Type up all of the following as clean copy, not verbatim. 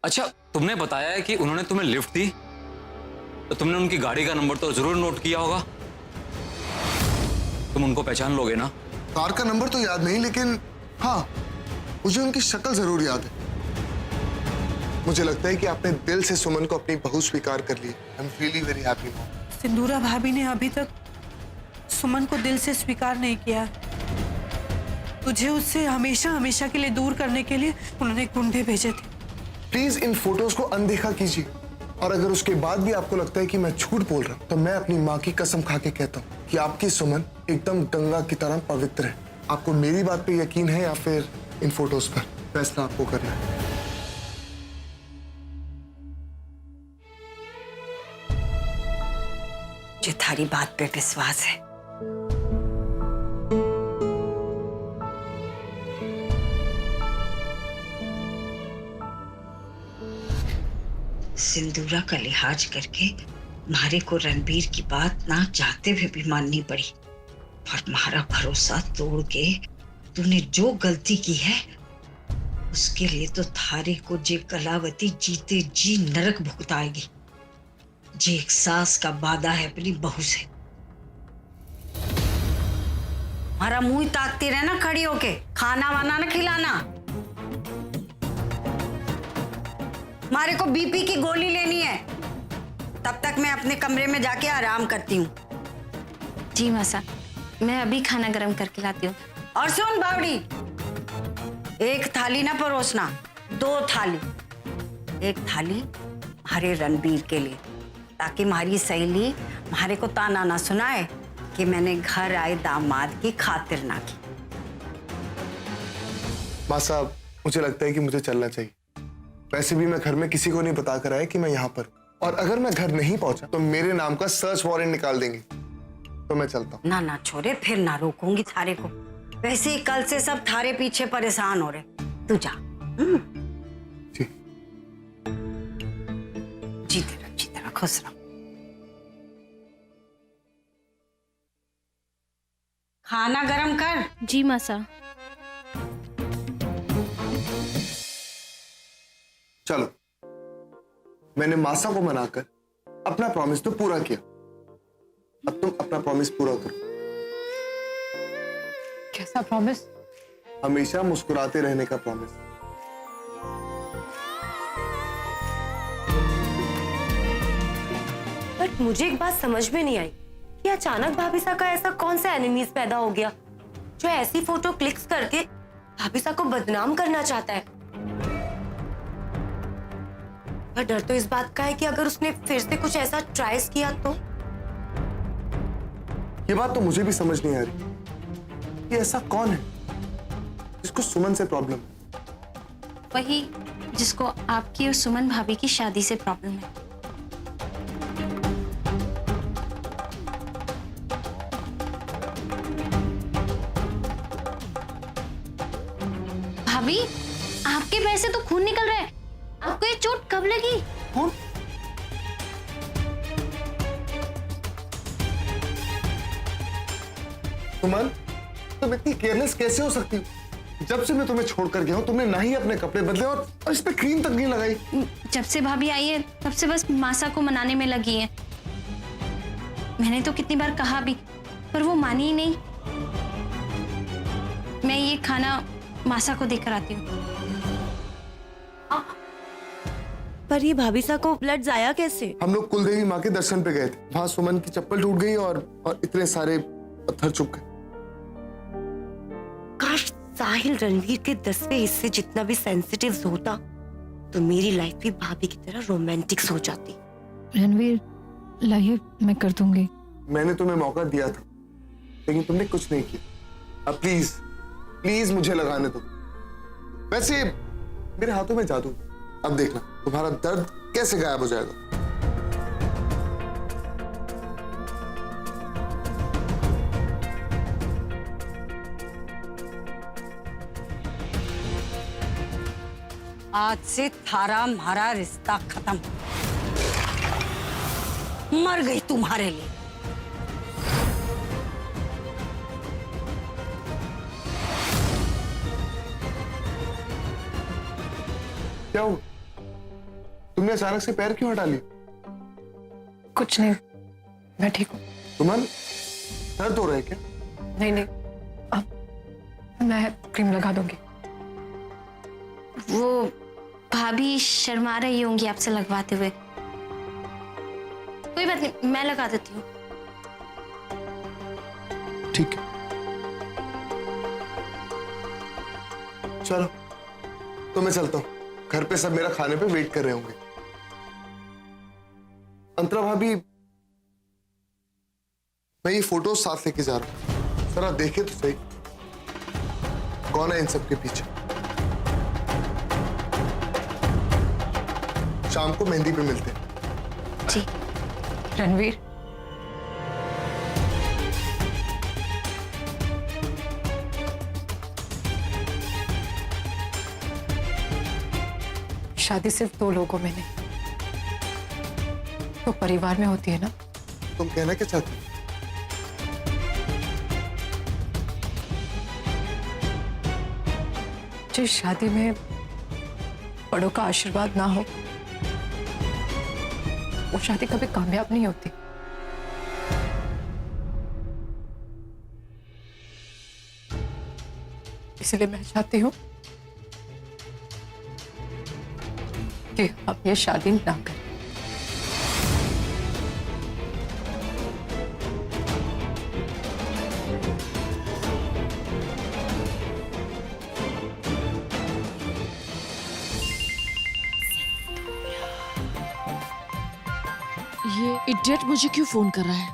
अच्छा, तुमने बताया है कि उन्होंने तुम्हें लिफ्ट दी, तो तुमने उनकी गाड़ी का नंबर तो जरूर नोट किया होगा। तुम उनको पहचान लोगे ना? कार का नंबर तो याद नहीं, लेकिन हाँ, मुझे उनकी शक्ल जरूर याद है। मुझे लगता है कि आपने दिल से सुमन को अपनी बहू स्वीकार कर ली। I am really very happy now. Sindura भाभी ने अभी तक सुमन को दिल से स्वीकार नहीं किया। तुझे उससे हमेशा हमेशा के लिए दूर करने के लिए उन्होंने गुंडे भेजे थे। प्लीज इन फोटोज को अनदेखा कीजिए, और अगर उसके बाद भी आपको लगता है कि मैं झूठ बोल रहा हूँ, तो मैं अपनी माँ की कसम खा के कहता हूँ कि आपकी सुमन एकदम गंगा की तरह पवित्र है। आपको मेरी बात पे यकीन है या फिर इन फोटोज पर? फैसला आपको करना है। मुझे थारी बात पे विश्वास है। सिंदूरा का लिहाज करके मारे को रणबीर की बात ना चाहते हुए भी माननी पड़ी, पर तुम्हारा भरोसा तोड़ के तूने जो गलती की है उसके लिए तो थारे को जे कलावती जीते जी नरक भुगताएगी। जे एक सास का वादा है अपनी बहू से। हमारा मुंह ताकती रहना खड़ी होके, खाना वाना ना खिलाना। हमारे को बीपी की गोली लेनी है, तब तक मैं अपने कमरे में जाके आराम करती हूँ। जी मासा, मैं अभी खाना गरम करके लाती हूँ। और सुन बावड़ी, एक थाली ना परोसना, 2 थाली। एक थाली हमारे रणबीर के लिए, ताकि हमारी सहेली हमारे को ताना ना सुनाए कि मैंने घर आए दामाद की खातिर ना की। माँ साहब, मुझे लगता है कि मुझे चलना चाहिए। वैसे भी मैं घर में किसी को नहीं बता कर आया कि मैं यहाँ पर हूँ, और अगर मैं घर नहीं पहुंचा तो मेरे नाम का सर्च वारंट निकाल देंगे। तो मैं चलता हूँ। ना ना छोरे, फिर ना रोकूंगी थारे को। वैसे ही कल से सब थारे पीछे परेशान हो रहे। तू जा। जी। जीते रहो, खुश रहो। खाना गरम कर। जी मासा। चलो, मैंने मासा को मनाकर अपना प्रॉमिस तो पूरा किया। अब तुम अपना प्रॉमिस पूरा करो। कैसा प्रॉमिस? हमेशा मुस्कुराते रहने का प्रॉमिस। बट मुझे एक बात समझ में नहीं आई कि अचानक भाभी सा का ऐसा कौन सा एनिमीज पैदा हो गया जो ऐसी फोटो क्लिक्स करके भाभी सा को बदनाम करना चाहता है। पर डर तो इस बात का है कि अगर उसने फिर से कुछ ऐसा ट्राइज किया तो। ये बात तो मुझे भी समझ नहीं आ रही। ये ऐसा कौन है जिसको सुमन से प्रॉब्लम? वही जिसको आपकी और सुमन भाभी की शादी से प्रॉब्लम है। भाभी, आपके पैर से तो खून निकल रहा है। आपको ये चोट कब लगी? कौन? सुमन, तुम इतनी केयरलेस कैसे हो सकती हो? जब से मैं तुम्हें छोड़कर गया हूं, तुमने ना ही अपने कपड़े बदले और इस पे क्रीम तक नहीं लगाई। जब से भाभी आई है तब से बस मासा को मनाने में लगी है। मैंने तो कितनी बार कहा भी, पर वो मानी ही नहीं। मैं ये खाना मासा को देकर आती हूँ। पर ये भाभी सा को ब्लड जाया कैसे? हम लोग कुलदेवी माँ के दर्शन पे गए थे। वहां सुमन की चप्पल टूट गई और इतने सारे पत्थर चुप गए। काश साहिल रणवीर के 10वें हिस्से जितना भी सेंसिटिव होता तो मेरी लाइफ भी भाभी की तरह रोमांटिक हो जाती। रणवीर, लाइए, मैं कर दूंगी। मैंने तुम्हें मौका दिया था, लेकिन तुमने कुछ नहीं किया। अब प्लीज प्लीज मुझे लगाने दो। वैसे मेरे हाथों में जादू। अब देखना तुम्हारा दर्द कैसे गायब हो जाएगा। आज से थारा हमारा रिश्ता खत्म। मर गई तुम्हारे लिए। क्या हुआ? तुमने अचानक से पैर क्यों हटा लिया? कुछ नहीं, मैं ठीक हूँ। सुमन, दर्द हो रहा है क्या? नहीं नहीं, अब मैं क्रीम लगा दूंगी। वो भाभी शर्मा रही होंगी आपसे लगवाते हुए। कोई बात नहीं, मैं लगा देती हूँ। ठीक है, चलो तो मैं चलता हूँ। घर पे सब मेरा खाने पे वेट कर रहे होंगे। अंतरा भाभी, मैं ये फोटो साथ लेके जा रहा हूँ, जरा देखे तो सही कौन है इन सब के पीछे। शाम को मेहंदी पे मिलते हैं। जी। रणवीर, शादी सिर्फ 2 लोगों में नहीं, तो परिवार में होती है ना। तुम कहना क्या चाहती हो? जिस शादी में बड़ों का आशीर्वाद ना हो, वो शादी कभी कामयाब नहीं होती। इसलिए मैं चाहती हूँ कि हम ये शादी ना करें। ये इडियट मुझे क्यों फोन कर रहा है?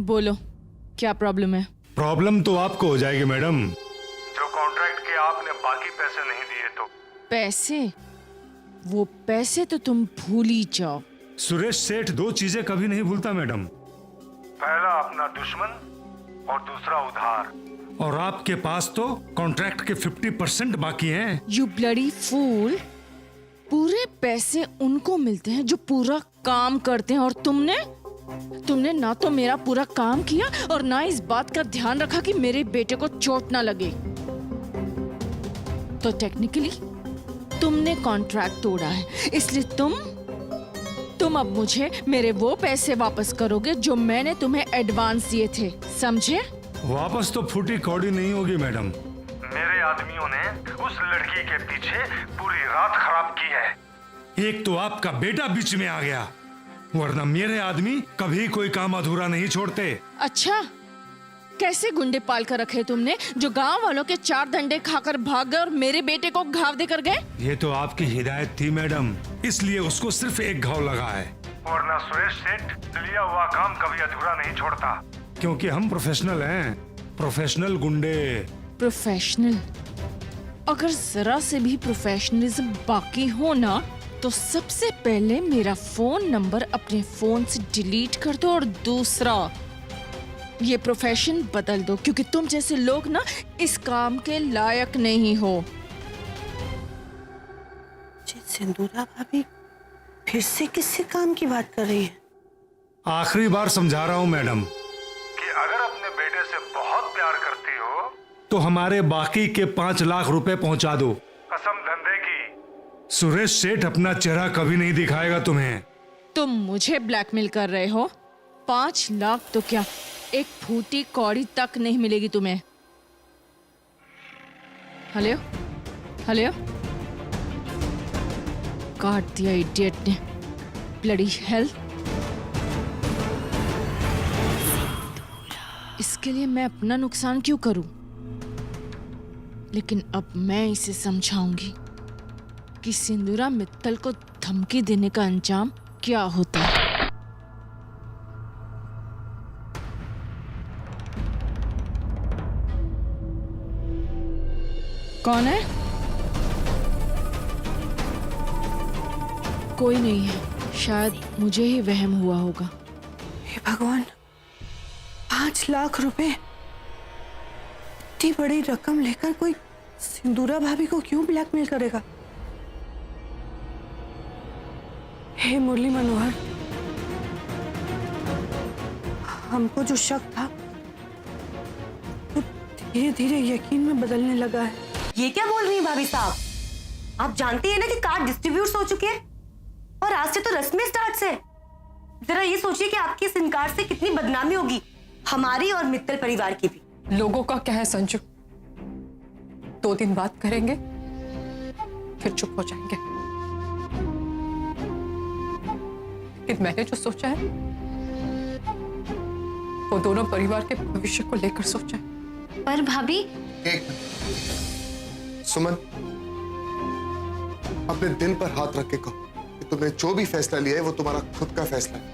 बोलो, क्या प्रॉब्लम है? प्रॉब्लम तो आपको हो जाएगी मैडम, जो कॉन्ट्रैक्ट के आपने बाकी पैसे नहीं दिए तो। पैसे? वो पैसे तो तुम भूल ही जाओ। सुरेश सेठ 2 चीजें कभी नहीं भूलता मैडम, पहला अपना दुश्मन और दूसरा उधार। और आपके पास तो कॉन्ट्रैक्ट के 50% बाकी हैं। यू ब्लडी फूल, पूरे पैसे उनको मिलते हैं जो पूरा काम करते हैं, और तुमने ना तो मेरा पूरा काम किया और ना इस बात का ध्यान रखा कि मेरे बेटे को चोट ना लगे। तो टेक्निकली तुमने कॉन्ट्रैक्ट तोड़ा है, इसलिए तुम अब मुझे मेरे वो पैसे वापस करोगे जो मैंने तुम्हें एडवांस दिए थे, समझे? वापस तो फूटी कौड़ी नहीं होगी मैडम। मेरे आदमियों ने उस लड़की के पीछे पूरी रात खराब की है। एक तो आपका बेटा बीच में आ गया, वरना मेरे आदमी कभी कोई काम अधूरा नहीं छोड़ते। अच्छा, कैसे गुंडे पाल कर रखे तुमने जो गांव वालों के 4 डंडे खाकर भाग गए और मेरे बेटे को घाव देकर गए? ये तो आपकी हिदायत थी मैडम, इसलिए उसको सिर्फ एक घाव लगा है, वरना सुरेश सेठ लिया हुआ काम कभी अधूरा नहीं छोड़ता। क्योंकि हम प्रोफेशनल हैं, प्रोफेशनल गुंडे। प्रोफेशनल? अगर जरा से भी प्रोफेशनलिज्म बाकी हो ना, तो सबसे पहले मेरा फोन नंबर अपने फोन से डिलीट कर दो, और दूसरा ये प्रोफेशन बदल दो, क्योंकि तुम जैसे लोग ना इस काम के लायक नहीं हो। सिंदूरा भाभी फिर से किससे काम की बात कर रही है? आखिरी बार समझा रहा हूँ मैडम कि अगर अपने बेटे से बहुत प्यार करती हो तो हमारे बाकी के 5 लाख रुपए पहुंचा दो, कसम धंधे की। सुरेश सेठ अपना चेहरा कभी नहीं दिखाएगा तुम्हें। तुम मुझे ब्लैकमेल कर रहे हो? 5 लाख तो क्या, एक फूटी कौड़ी तक नहीं मिलेगी तुम्हें। हेलो हेलो, काट दिया इडियट ने, ब्लडी हेल। इसके लिए मैं अपना नुकसान क्यों करूं? लेकिन अब मैं इसे समझाऊंगी कि सिंदूरा मित्तल को धमकी देने का अंजाम क्या होता है। कौन है? कोई नहीं है, शायद मुझे ही वहम हुआ होगा। हे भगवान, 5 लाख रुपए, इतनी बड़ी रकम लेकर कोई सिंदूरा भाभी को क्यों ब्लैकमेल करेगा? हे मुरली मनोहर, हमको जो शक था वो धीरे धीरे यकीन में बदलने लगा है। ये क्या बोल रही हैं भाभी साहब? आप जानती है ना कि कार डिस्ट्रीब्यूट हो चुकी है और आज से तो रस्में स्टार्ट है। जरा ये सोचिए कि आपके इस इनकार से कितनी बदनामी होगी, हमारी और मित्तल परिवार की भी। लोगों का क्या है संजू, 2 दिन बात करेंगे फिर चुप हो जाएंगे। लेकिन मैंने जो सोचा है वो दोनों परिवार के भविष्य को लेकर सोचा है। पर भाभी, एक मिनट सुमन, अपने दिल पर हाथ रख के कहो कि तुमने जो भी फैसला लिया है वो तुम्हारा खुद का फैसला है।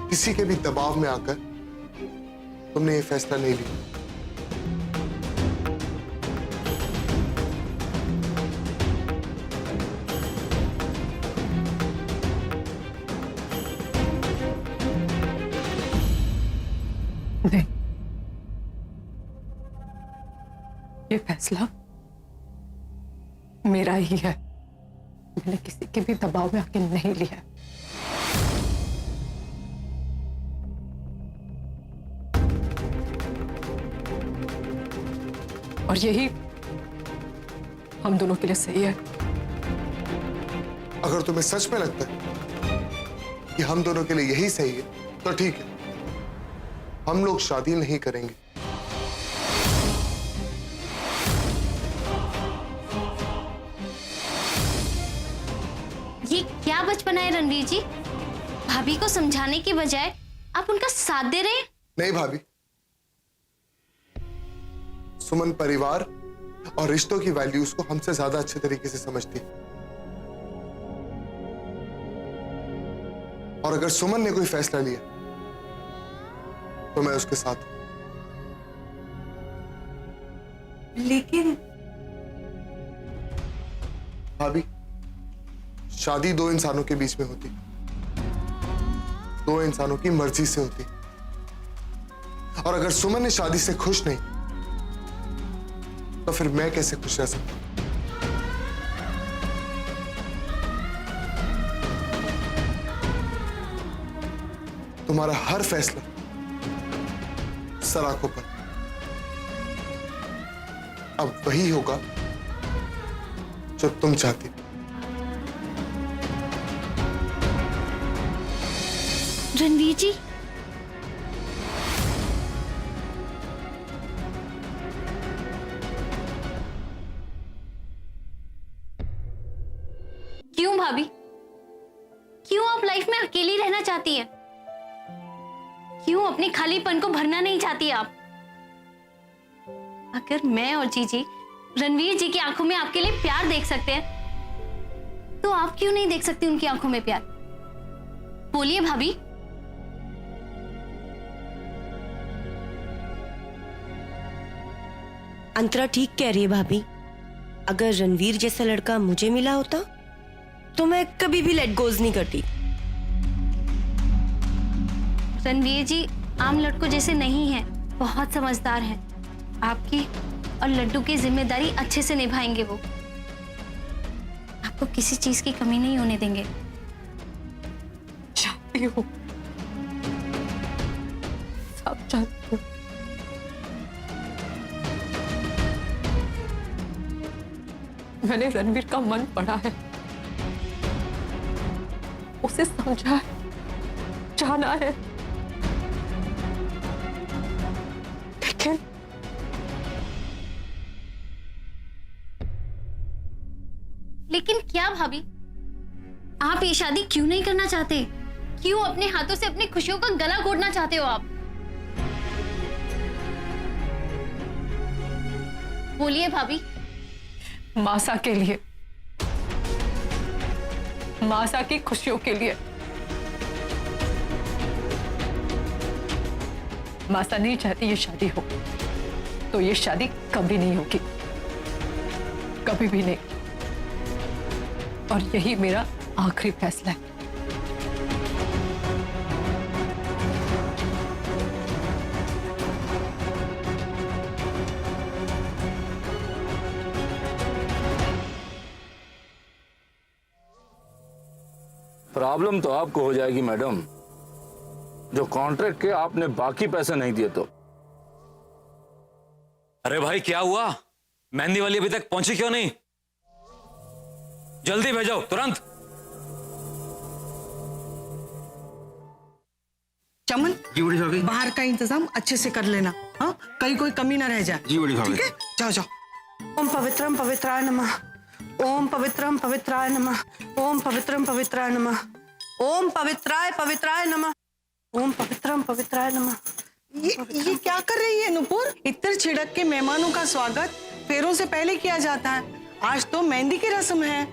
किसी के भी दबाव में आकर तुमने ये फैसला नहीं लिया। नहीं, ये फैसला मेरा ही है। मैंने किसी के भी दबाव में आके नहीं लिया है। और यही हम दोनों के लिए सही है। अगर तुम्हें सच में लगता है कि हम दोनों के लिए यही सही है तो ठीक है, हम लोग शादी नहीं करेंगे। ये क्या बचपना है रणवीर जी? भाभी को समझाने की बजाय आप उनका साथ दे रहे हैं। नहीं भाभी, सुमन परिवार और रिश्तों की वैल्यूज को हमसे ज्यादा अच्छे तरीके से समझती है। और अगर सुमन ने कोई फैसला लिया तो मैं उसके साथ हूं। लेकिन भाभी, शादी 2 इंसानों के बीच में होती, 2 इंसानों की मर्जी से होती। और अगर सुमन ने शादी से खुश नहीं तो फिर मैं कैसे खुश रह सकता हूं? तुम्हारा हर फैसला सराखों पर। अब वही होगा जो तुम चाहती। रणवीर जी, क्यों भाभी, क्यों आप लाइफ में अकेली रहना चाहती है? क्यों अपने खालीपन को भरना नहीं चाहती आप? अगर मैं और जीजी रणवीर जी की आंखों में आपके लिए प्यार देख सकते हैं तो आप क्यों नहीं देख सकती उनकी आंखों में प्यार? बोलिए भाभी। अंतरा ठीक कह रही है भाभी। अगर रणवीर जैसा लड़का मुझे मिला होता तो मैं कभी भी लेट गोज नहीं करती। रणवीर जी आम लड़कों जैसे नहीं है, बहुत समझदार हैं। आपकी और लड्डू की जिम्मेदारी अच्छे से निभाएंगे वो। आपको किसी चीज की कमी नहीं होने देंगे। जानती हूँ, सब जानती हूँ। मैंने रणवीर का मन पढ़ा है, उसे समझा है, जाना है। लेकिन क्या भाभी, आप ये शादी क्यों नहीं करना चाहते? क्यों अपने हाथों से अपनी खुशियों का गला घोटना चाहते हो आप? बोलिए भाभी। मासा के लिए, मासा की खुशियों के लिए। मासा नहीं चाहती ये शादी हो, तो ये शादी कभी नहीं होगी, कभी भी नहीं। और यही मेरा आखिरी फैसला है। प्रॉब्लम तो आपको हो जाएगी मैडम, जो कॉन्ट्रैक्ट के आपने बाकी पैसे नहीं दिए तो। अरे भाई क्या हुआ? मेहंदी वाली अभी तक पहुंची क्यों नहीं? जल्दी भेजो तुरंत। चमन, जी बड़ी भाभी। बाहर का इंतजाम अच्छे से कर लेना, हाँ, कहीं कोई कमी ना रह जाए। जी बड़ी भाभी। ठीक है, जाओ जाओ। ओम पवित्रम पवित्राय नमः। ओम पवित्रम पवित्राय नमः। ओम पवित्रम पवित्राय नमः। ओम पवित्राय पवित्राय नमः। ओम पवित्रम पवित्राय नमः। ये क्या कर रही है नुपुर? इत्र छिड़क के मेहमानों का स्वागत फेरों से पहले किया जाता है। आज तो मेहंदी की रस्म है।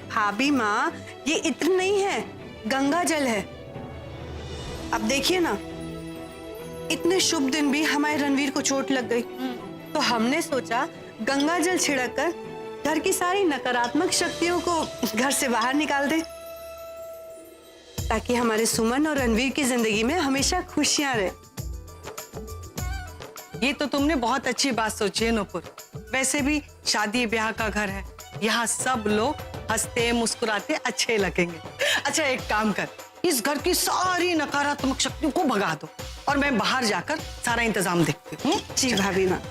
भाभी माँ, ये इत्र नहीं है, गंगा जल है। अब देखिए ना, इतने शुभ दिन भी हमारे रणवीर को चोट लग गई, तो हमने सोचा गंगा जल छिड़क कर घर की सारी नकारात्मक शक्तियों को घर से बाहर निकाल दे, ताकि हमारे सुमन और रणवीर की जिंदगी में हमेशा खुशियां रहे। ये तो तुमने बहुत अच्छी बात सोची है नुपुर। वैसे भी शादी ब्याह का घर है, यहाँ सब लोग हंसते मुस्कुराते अच्छे लगेंगे। अच्छा, एक काम कर, इस घर की सारी नकारात्मक शक्तियों को भगा दो और मैं बाहर जाकर सारा इंतजाम देखती हूँ। जी भाभी माँ।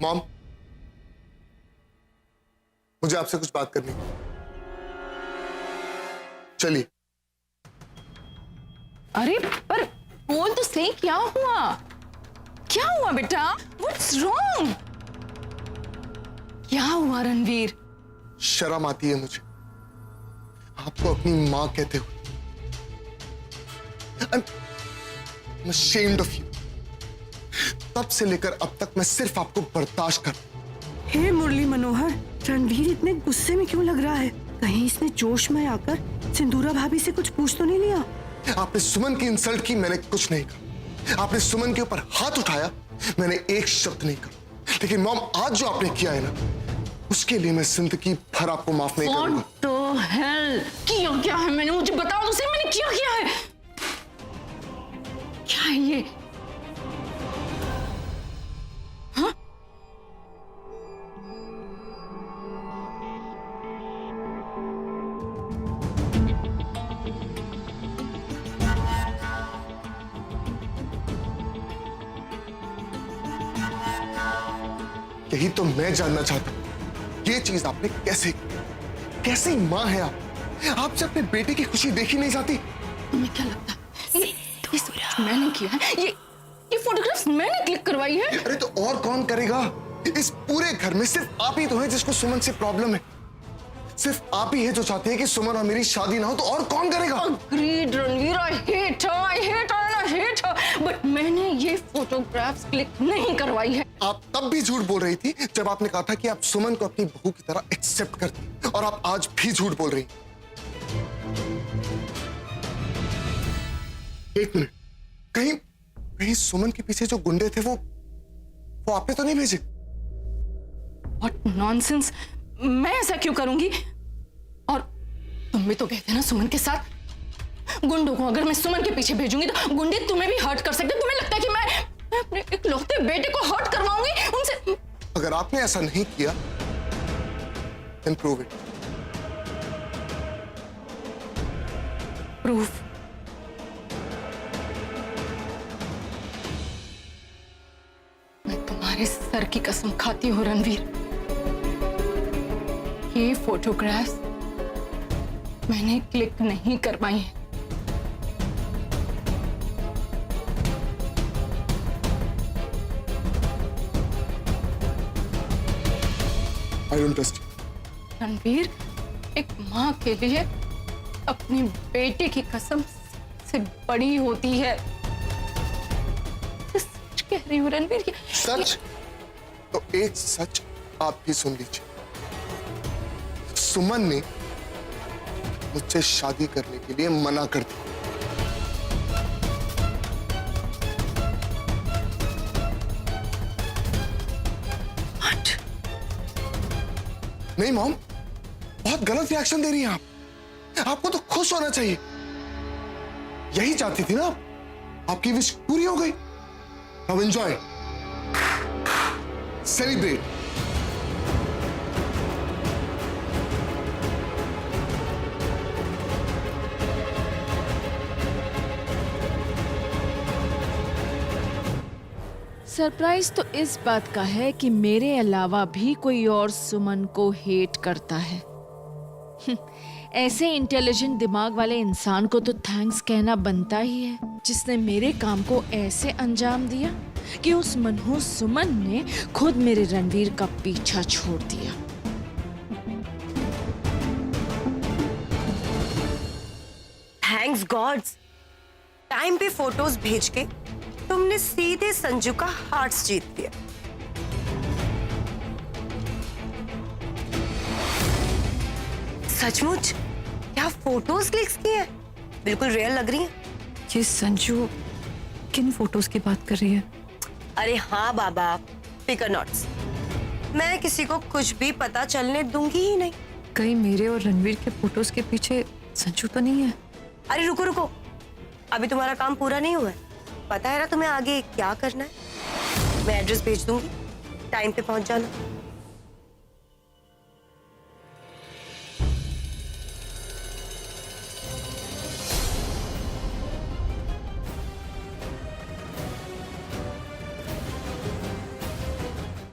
मॉम, मुझे आपसे कुछ बात करनी है। चलिए। अरे पर बोल तो सही, क्या हुआ? क्या हुआ बेटा? What's wrong? क्या हुआ रणवीर? शर्म आती है मुझे आपको अपनी मां कहते हुए। I'm ashamed of you. तब से लेकर अब तक मैं सिर्फ आपको बर्दाश्त कर। हे मुरली मनोहर, रणवीर इतने गुस्से में क्यों लग रहा है? कहीं इसने जोश में आकर सिंदूरा भाभी से कुछ पूछ तो नहीं लिया? आपने सुमन की इंसल्ट की, मैंने कुछ नहीं कहा। आपने सुमन के ऊपर हाथ उठाया, मैंने एक शब्द नहीं कहा। लेकिन मॉम, आज जो आपने किया है ना, उसके लिए मैं जिंदगी भर आपको माफ नहीं करूंगा। तो हेल किया क्या है मैंने? मुझे बताओ तो सही, मैंने क्या है? क्या है ये? हाँ? यही तो मैं जानना चाहता हूं, ये चीज आपने कैसे, कैसी मां है आप? आपसे अपने बेटे की खुशी देखी नहीं जाती? तुम्हें क्या लगता है ये सब कुछ मैंने किया है? ये फोटोग्राफ्स मैंने क्लिक करवाई है। अरे तो और कौन करेगा? इस पूरे घर में सिर्फ आप ही तो हैं जिसको सुमन से प्रॉब्लम है। सिर्फ आप ही है जो चाहते हैं कि सुमन और मेरी शादी ना हो, तो और कौन करेगा? Agreed, Ranveer, I hate her, but मैंने ये फोटोग्राफ्स क्लिक नहीं करवाई है। आप तब भी झूठ बोल रही थी जब आपने कहा था कि आप सुमन को अपनी बहू की तरह एक्सेप्ट करती, और आप आज भी झूठ बोल रही। एक मिनट, कहीं सुमन के पीछे जो गुंडे थे वो आपने तो नहीं भेजे? What nonsense! मैं ऐसा क्यों करूंगी? और तुम भी तो गए थे ना सुमन के साथ। गुंडों को अगर मैं सुमन के पीछे भेजूंगी तो गुंडे तुम्हें भी हर्ट कर सकते हैं। तुम्हें लगता है कि मैं अपने इकलौते बेटे को हर्ट करवाऊंगी उनसे? अगर आपने ऐसा नहीं किया, then prove it. प्रूफ? मैं तुम्हारे सर की कसम खाती हूँ रणवीर, ये फोटोग्राफ्स मैंने क्लिक नहीं करवाई हैं। I don't trust you. Ranveer, एक माँ के लिए अपने बेटे की कसम से बड़ी होती है। सच कह रही हूँ रणवीर। सच? तो एक सच आप भी सुन लीजिए। सुमन ने मुझसे शादी करने के लिए मना कर दिया। What? नहीं मॉम, बहुत गलत रिएक्शन दे रही हैं आप। आपको तो खुश होना चाहिए। यही चाहती थी ना आप? आपकी विश पूरी हो गई। अब एंजॉय, सेलिब्रेट। सरप्राइज तो इस बात का है कि मेरे अलावा भी कोई और सुमन को हेट करता है। ऐसे इंटेलिजेंट दिमाग वाले इंसान को तो थैंक्स कहना बनता ही है, जिसने मेरे काम को ऐसे अंजाम दिया कि उस मनहूस सुमन ने खुद मेरे रणवीर का पीछा छोड़ दिया। थैंक्स गॉड्स, टाइम पे फोटोज भेज के तुमने सीधे संजू का हार्ट जीत लिया। सचमुच क्या फोटोज क्लिक्स की है? बिल्कुल रियल लग रही है। ये संजू किन फोटोज की बात कर रही है? अरे हाँ बाबा, फिकर नॉट्स, मैं किसी को कुछ भी पता चलने दूंगी ही नहीं। कहीं मेरे और रणवीर के फोटोज के पीछे संजू तो नहीं है? अरे रुको रुको, अभी तुम्हारा काम पूरा नहीं हुआ है। पता है ना तुम्हें आगे क्या करना है? मैं एड्रेस भेज दूंगी, टाइम पे पहुंच जाना।